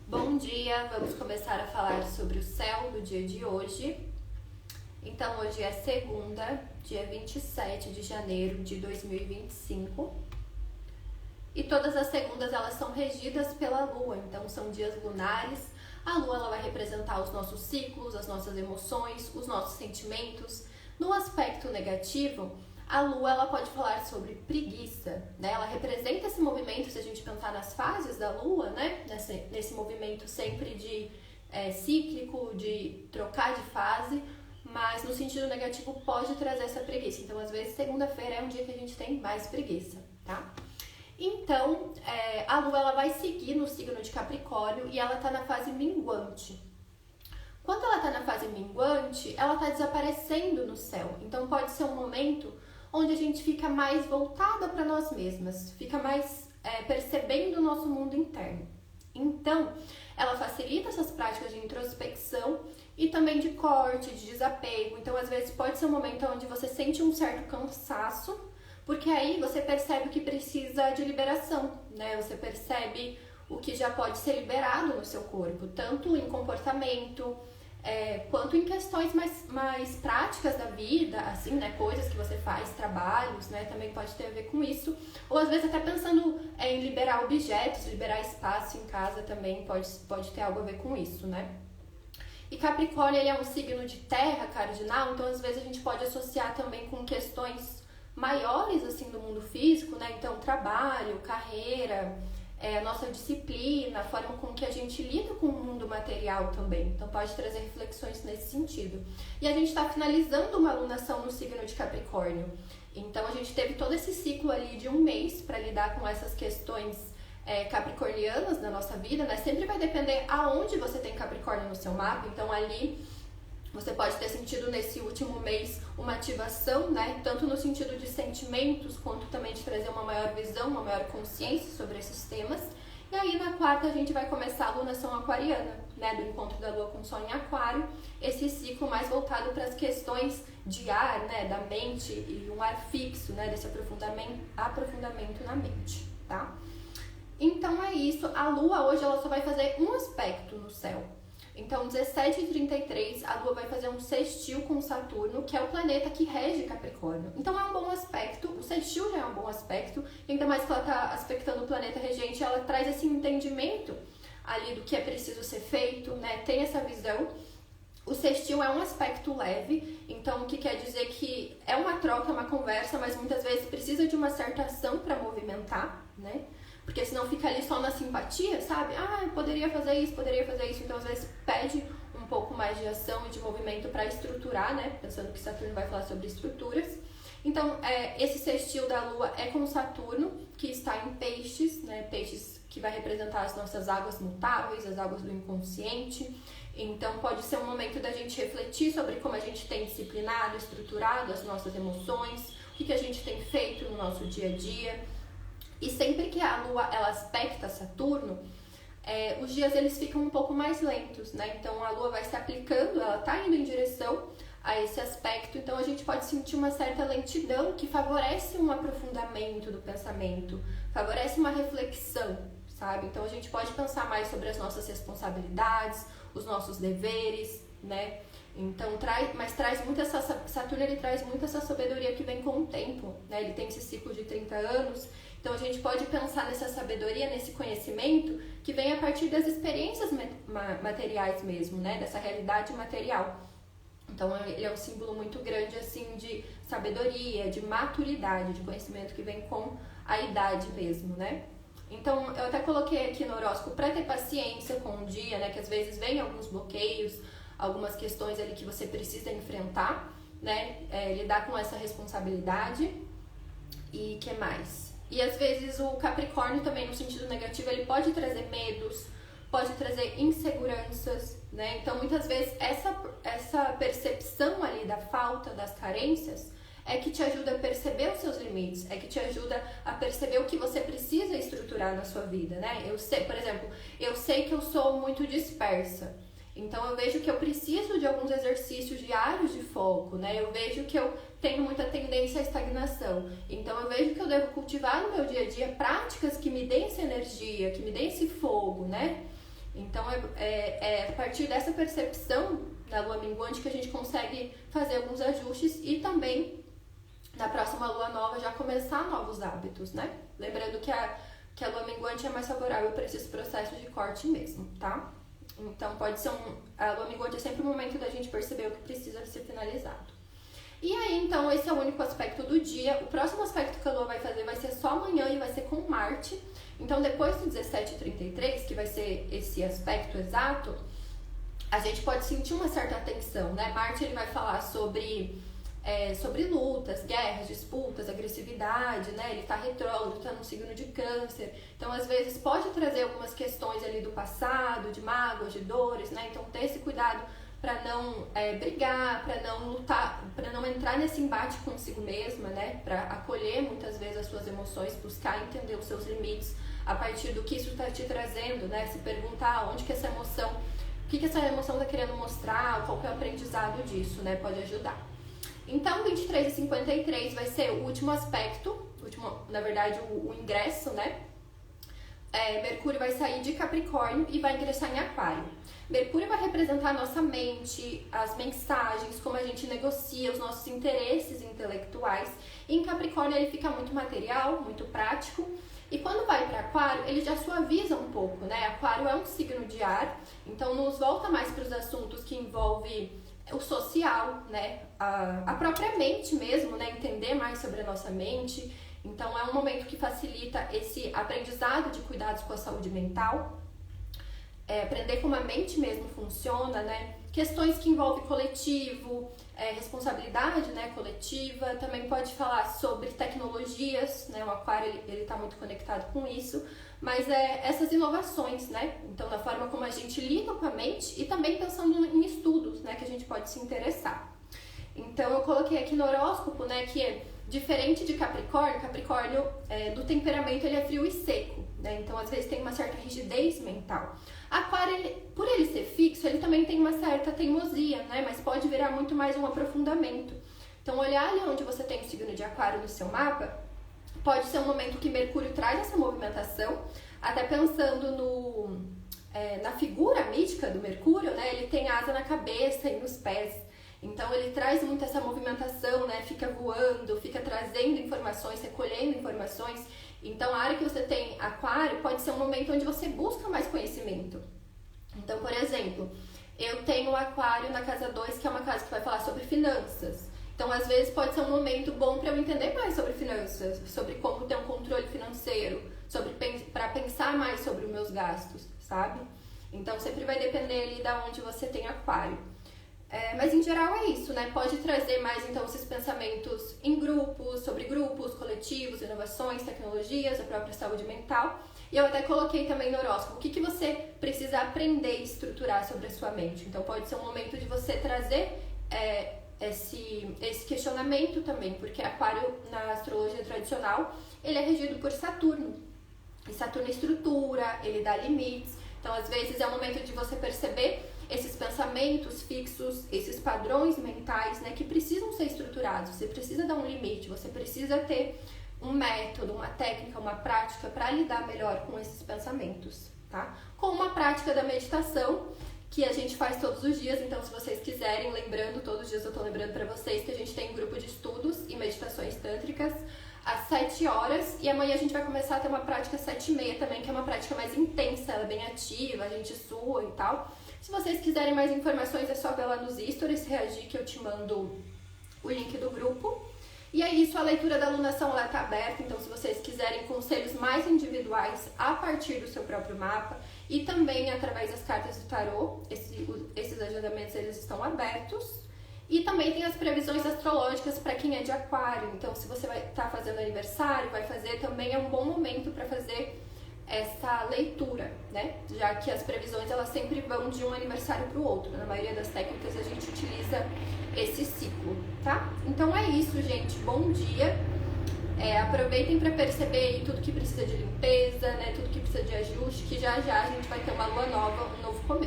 Bom dia, vamos começar a falar sobre o céu do dia de hoje. Então, hoje é segunda, dia 27 de janeiro de 2025. E todas as segundas elas são regidas pela lua, então são dias lunares. A lua ela vai representar os nossos ciclos, as nossas emoções, os nossos sentimentos. No aspecto negativo, a lua ela pode falar sobre preguiça, né? Ela representa esse movimento, se a gente pensar nas fases da lua, né? Nesse movimento sempre de cíclico, de trocar de fase, mas no sentido negativo pode trazer essa preguiça. Então, às vezes, segunda-feira é um dia que a gente tem mais preguiça, tá? Então, a lua ela vai seguir no signo de Capricórnio e ela está na fase minguante. Quando ela está na fase minguante, ela está desaparecendo no céu. Então, pode ser um momento onde a gente fica mais voltada para nós mesmas, fica mais percebendo o nosso mundo interno. Então, ela facilita essas práticas de introspecção e também de corte, de desapego. Então, às vezes, pode ser um momento onde você sente um certo cansaço, porque aí você percebe o que precisa de liberação, né? Você percebe o que já pode ser liberado no seu corpo, tanto em comportamento, quanto em questões mais práticas da vida, assim, né? Coisas que você faz, trabalhos, né? Também pode ter a ver com isso. Ou às vezes até pensando em liberar objetos, liberar espaço em casa também pode ter algo a ver com isso, né? E Capricórnio, ele é um signo de terra cardinal, então às vezes a gente pode associar também com questões maiores, assim, do mundo físico, né? Então, trabalho, carreira, a nossa disciplina, a forma com que a gente lida com o mundo material também. Então, pode trazer reflexões nesse sentido. E a gente está finalizando uma alunação no signo de Capricórnio. Então, a gente teve todo esse ciclo ali de um mês para lidar com essas questões capricornianas da nossa vida, né? Sempre vai depender aonde você tem Capricórnio no seu mapa. Então, ali você pode ter sentido nesse último mês uma ativação, né? Tanto no sentido de sentimentos, quanto também de trazer uma maior visão, uma maior consciência sobre esses temas. E aí na quarta a gente vai começar a alunação aquariana, né? Do encontro da lua com o sol em aquário. Esse ciclo mais voltado para as questões de ar, né? Da mente e um ar fixo, né? Desse aprofundamento na mente, tá? Então é isso. A lua hoje ela só vai fazer um aspecto no céu. Então, 17h33, a Lua vai fazer um sextil com Saturno, que é o planeta que rege Capricórnio. Então, é um bom aspecto, o sextil já é um bom aspecto, ainda mais que ela está aspectando o planeta regente, ela traz esse entendimento ali do que é preciso ser feito, né? Tem essa visão. O sextil é um aspecto leve, então o que quer dizer que é uma troca, uma conversa, mas muitas vezes precisa de uma certa ação para movimentar, né? Porque senão fica ali só na simpatia, sabe? Ah, eu poderia fazer isso. Então, às vezes, pede um pouco mais de ação e de movimento para estruturar, né? Pensando que Saturno vai falar sobre estruturas. Então, esse sextil da Lua é com Saturno, que está em Peixes, né? Peixes que vai representar as nossas águas mutáveis, as águas do inconsciente. Então, pode ser um momento da gente refletir sobre como a gente tem disciplinado, estruturado as nossas emoções, o que a gente tem feito no nosso dia a dia. E sempre que a Lua ela aspecta Saturno, os dias eles ficam um pouco mais lentos, né? Então a Lua vai se aplicando, ela tá indo em direção a esse aspecto, então a gente pode sentir uma certa lentidão que favorece um aprofundamento do pensamento, favorece uma reflexão, sabe? Então a gente pode pensar mais sobre as nossas responsabilidades, os nossos deveres, né? Então, traz muito Saturno, ele traz muito essa sabedoria que vem com o tempo, né? Ele tem esse ciclo de 30 anos, então a gente pode pensar nessa sabedoria, nesse conhecimento que vem a partir das experiências materiais mesmo, né? Dessa realidade material. Então, ele é um símbolo muito grande, assim, de sabedoria, de maturidade, de conhecimento que vem com a idade mesmo, né? Então, eu até coloquei aqui no horóscopo para ter paciência com o dia, né? Que às vezes vem alguns bloqueios, algumas questões ali que você precisa enfrentar, né? Lidar com essa responsabilidade. E que mais? E às vezes o Capricórnio também, no sentido negativo, ele pode trazer medos, pode trazer inseguranças, né? Então, muitas vezes, essa percepção ali da falta, das carências, é que te ajuda a perceber os seus limites, é que te ajuda a perceber o que você precisa estruturar na sua vida, né? Por exemplo, eu sei que eu sou muito dispersa. Então, eu vejo que eu preciso de alguns exercícios diários de foco, né? Eu vejo que eu tenho muita tendência à estagnação. Então, eu vejo que eu devo cultivar no meu dia a dia práticas que me deem essa energia, que me deem esse fogo, né? Então, é a partir dessa percepção da lua minguante que a gente consegue fazer alguns ajustes e também, na próxima lua nova, já começar novos hábitos, né? Lembrando que a lua minguante é mais favorável para esses processos de corte mesmo, tá? Então, a lua minguante é sempre o momento da gente perceber o que precisa ser finalizado. E aí, então, esse é o único aspecto do dia. O próximo aspecto que a lua vai fazer vai ser só amanhã e vai ser com Marte. Então, depois do 17h33, que vai ser esse aspecto exato, a gente pode sentir uma certa tensão, né? Marte, ele vai falar sobre lutas, guerras, disputas, agressividade, né? Ele tá retrógrado, tá no signo de Câncer. Então, às vezes, pode trazer algumas questões ali do passado, de mágoas, de dores, né? Então, ter esse cuidado para não brigar, para não lutar, para não entrar nesse embate consigo mesma, né? Para acolher muitas vezes as suas emoções, buscar entender os seus limites a partir do que isso está te trazendo, né? Se perguntar onde que essa emoção, o que essa emoção está querendo mostrar, qual que é o aprendizado disso, né? Pode ajudar. Então, 23h53 vai ser o último aspecto, na verdade, o ingresso, né? Mercúrio vai sair de Capricórnio e vai ingressar em Aquário. Mercúrio vai representar a nossa mente, as mensagens, como a gente negocia, os nossos interesses intelectuais. E em Capricórnio ele fica muito material, muito prático. E quando vai para Aquário, ele já suaviza um pouco, né? Aquário é um signo de ar, então nos volta mais para os assuntos que envolvem o social, né? A própria mente mesmo, né? Entender mais sobre a nossa mente. Então é um momento que facilita esse aprendizado de cuidados com a saúde mental. Aprender como a mente mesmo funciona, né? Questões que envolvem coletivo, responsabilidade, né, coletiva. Também pode falar sobre tecnologias, né? O Aquário ele está muito conectado com isso, mas essas inovações, né? Então, da forma como a gente lida com a mente e também pensando em estudos, né, que a gente pode se interessar. Então, eu coloquei aqui no horóscopo, né, que é diferente de Capricórnio. Capricórnio, do temperamento, ele é frio e seco, né? Então, às vezes tem uma certa rigidez mental. Aquário, por ele ser fixo, ele também tem uma certa teimosia, né? Mas pode virar muito mais um aprofundamento. Então, olhar ali onde você tem o signo de Aquário no seu mapa, pode ser um momento que Mercúrio traz essa movimentação, até pensando na figura mítica do Mercúrio, né? Ele tem asa na cabeça e nos pés. Então, ele traz muito essa movimentação, né? Fica voando, fica trazendo informações, recolhendo informações. Então, a área que você tem Aquário pode ser um momento onde você busca mais conhecimento. Então, por exemplo, eu tenho Aquário na casa 2, que é uma casa que vai falar sobre finanças. Então, às vezes, pode ser um momento bom para eu entender mais sobre finanças, sobre como ter um controle financeiro, para pensar mais sobre os meus gastos, sabe? Então, sempre vai depender ali de onde você tem Aquário. Mas em geral é isso, né? Pode trazer mais então esses pensamentos em grupos, sobre grupos, coletivos, inovações, tecnologias, a própria saúde mental. E eu até coloquei também no horóscopo o que você precisa aprender e estruturar sobre a sua mente. Então pode ser um momento de você trazer esse questionamento também, porque Aquário na astrologia tradicional ele é regido por Saturno. E Saturno estrutura, ele dá limites. Então às vezes é um momento de você perceber esses pensamentos fixos, esses padrões mentais, né, que precisam ser estruturados. Você precisa dar um limite, você precisa ter um método, uma técnica, uma prática para lidar melhor com esses pensamentos, tá? Com uma prática da meditação que a gente faz todos os dias. Então, se vocês quiserem, lembrando, todos os dias eu tô lembrando para vocês que a gente tem um grupo de estudos e meditações tântricas às 7 horas, e amanhã a gente vai começar a ter uma prática às 7h30 também, que é uma prática mais intensa, ela é bem ativa, a gente sua e tal. Se vocês quiserem mais informações, é só ver lá nos stories, reagir que eu te mando o link do grupo. E é isso, a leitura da alunação ela tá aberta, então se vocês quiserem conselhos mais individuais a partir do seu próprio mapa e também através das cartas do tarô, esses agendamentos eles estão abertos. E também tem as previsões astrológicas para quem é de Aquário, então se você vai estar fazendo aniversário, vai fazer, também é um bom momento para fazer essa leitura, né? Já que as previsões elas sempre vão de um aniversário para o outro. Na maioria das técnicas a gente utiliza esse ciclo, tá? Então é isso, gente. Bom dia. Aproveitem para perceber aí tudo que precisa de limpeza, né? Tudo que precisa de ajuste, que já já a gente vai ter uma lua nova, um novo começo.